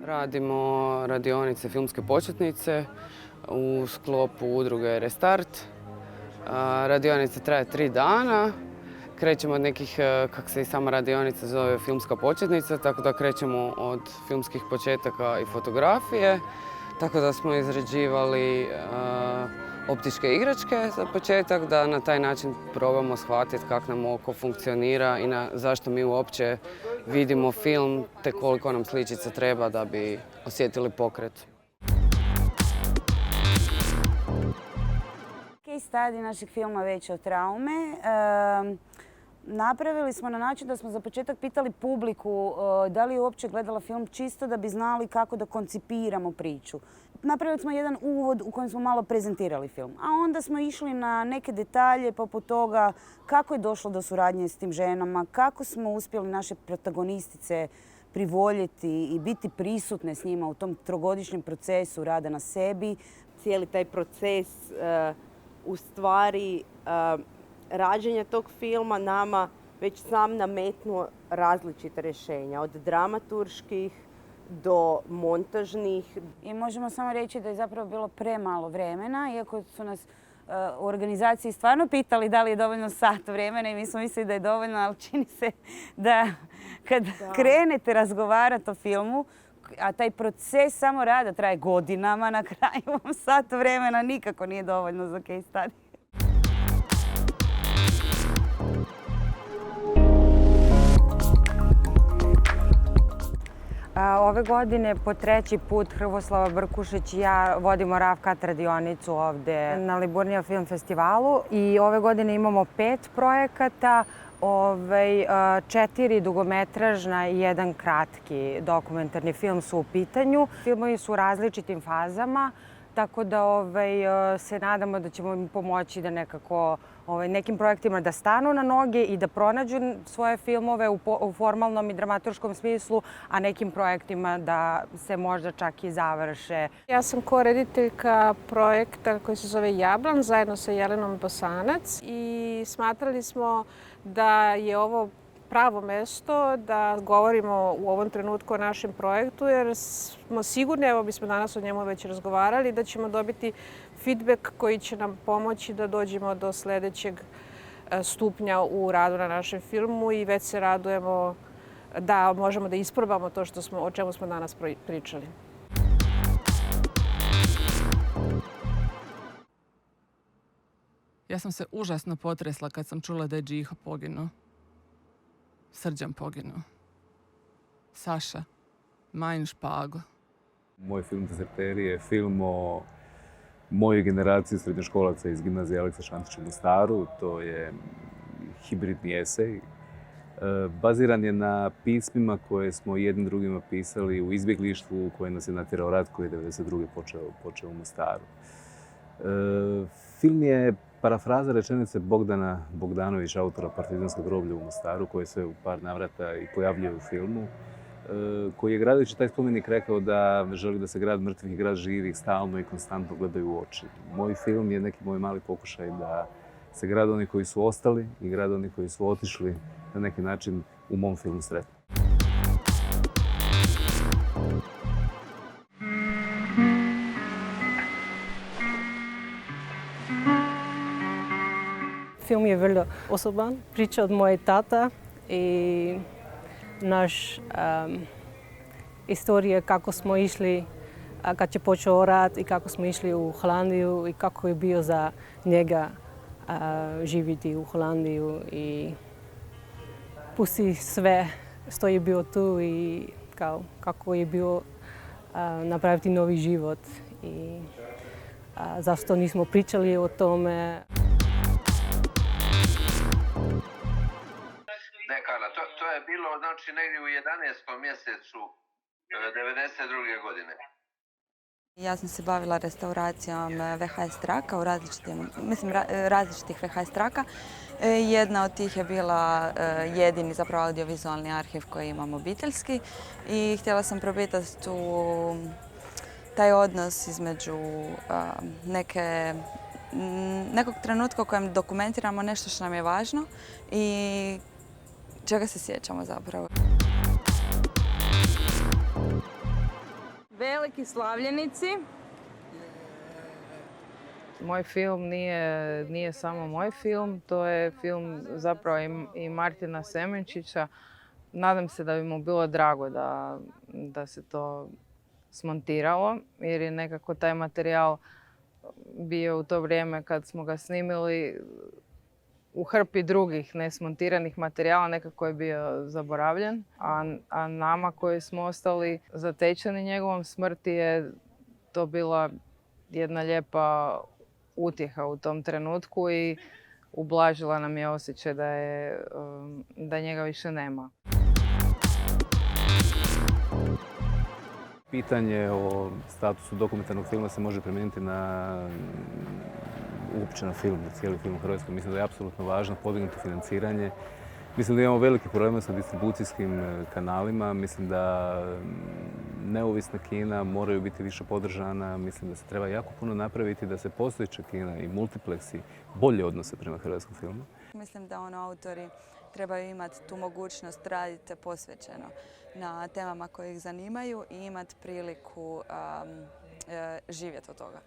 Radimo radionice filmske početnice u sklopu udruge Restart. Radionica traje 3 dana. Krećemo od nekih, kako se i sama radionica zove, filmska početnica, tako da krećemo od filmskih početaka i fotografije. Tako da smo izrađivali optičke igračke za početak, da na taj način probamo shvatiti kako nam oko funkcionira i zašto mi uopće vidimo film, te koliko nam sličica treba da bi osjetili pokret. Case study našeg filma Veće od traume napravili smo na način da smo za početak pitali publiku da li je uopće gledala film čisto da bi znali kako da koncipiramo priču. Napravili smo jedan uvod u kojem smo malo prezentirali film, a onda smo išli na neke detalje poput toga kako je došlo do suradnje s tim ženama, kako smo uspjeli naše protagonistice privoljeti i biti prisutne s njima u tom trogodišnjem procesu rada na sebi. Cijeli taj proces u stvari rađenja tog filma nama već sam nametnuo različite rješenja, od dramaturških do montažnih. I možemo samo reći da je zapravo bilo premalo vremena, iako su nas u organizaciji stvarno pitali da li je dovoljno sat vremena i mi smo mislili da je dovoljno, ali čini se da kad krenete razgovarati o filmu, a taj proces samo rada traje godinama, na kraju vam sat vremena nikako nije dovoljno za case study. Ove godine po 3. put Hrvoslava Brkušić i ja vodimo Ravkat radionicu ovdje na Liburnija film festivalu i ove godine imamo 5 projekata, 4 dugometražna i 1 kratki dokumentarni film su u pitanju. Filmovi su u različitim fazama, tako da se nadamo da ćemo im pomoći da nekako nekim projektima da stanu na noge i da pronađu svoje filmove u formalnom i dramaturškom smislu, a nekim projektima da se možda čak i završe. Ja sam korediteljka projekta koji se zove Jablan zajedno sa Jelenom Bosanac i smatrali smo da je ovo pravo mesto da govorimo u ovom trenutku o našem projektu jer smo sigurni, evo mi smo danas o njemu već razgovarali, da ćemo dobiti feedback koji će nam pomoći da dođemo do sljedećeg stupnja u radu na našem filmu i već se radujemo da možemo da isprobamo to o čemu smo danas pričali. Ja sam se užasno potresla kad sam čula da je Džiho poginuo. Srđan poginuo. Saša, Majn Špago. Moj film Dezerteri je film o mojoj generaciji srednjoškolaca iz gimnazije Aleksa Šantića u Mostaru. To je hibridni esej. Baziran je na pismima koje smo jednim drugima pisali u izbjeglištvu koje nas je natjerao rat koji je 1992. počeo u Mostaru. Film je parafraza rečenice Bogdana Bogdanovića, autora Partizanskog groblja u Mostaru, koji se u par navrata i pojavljuje u filmu, koji je gradeći taj spomenik rekao da želi da se grad mrtvih i grad živih stalno i konstantno gledaju u oči. Moj film je neki moj mali pokušaj da se grad oni koji su ostali i grad oni koji su otišli na neki način u mom filmu sretnu. Film je vrlo osoban, priča od moje tata i naš istorija kako smo išli kad je počeo rat i kako smo išli u Holandiju i kako je bio za njega živjeti u Holandiju i pusti sve što je bio tu i kako je bio napraviti novi život i zašto nismo pričali o tome. To je bilo znači negdje u 11. mjesecu 1992. godine. Ja sam se bavila restauracijom VHS traka, različitih VHS traka. Jedna od tih je bila jedini zapravo audiovizualni arhiv koji imam obiteljski i htjela sam propitati taj odnos između nekog trenutka u kojem dokumentiramo nešto što nam je važno i čega se sjećamo zapravo. Veliki slavljenici. Moj film nije samo moj film, to je film zapravo i Martina Semenčića. Nadam se da bi mu bilo drago da se to smontiralo, jer je nekako taj materijal bio u to vrijeme kad smo ga snimili u hrpi drugih nesmontiranih materijala, nekako je bio zaboravljen. A nama koji smo ostali zatečeni njegovom smrti je to bila jedna lijepa utjeha u tom trenutku i ublažila nam je osjećaj da njega više nema. Pitanje o statusu dokumentarnog filma se može primijeniti uopće na film, na cijeli film u Hrvatskoj. Mislim da je apsolutno važno podignuti financiranje. Mislim da imamo veliki problema sa distribucijskim kanalima. Mislim da neovisna kina moraju biti više podržana. Mislim da se treba jako puno napraviti da se postojeća kina i multipleksi bolje odnose prema hrvatskom filmu. Mislim da autori trebaju imati tu mogućnost raditi posvećeno na temama koje ih zanimaju i imati priliku živjeti od toga.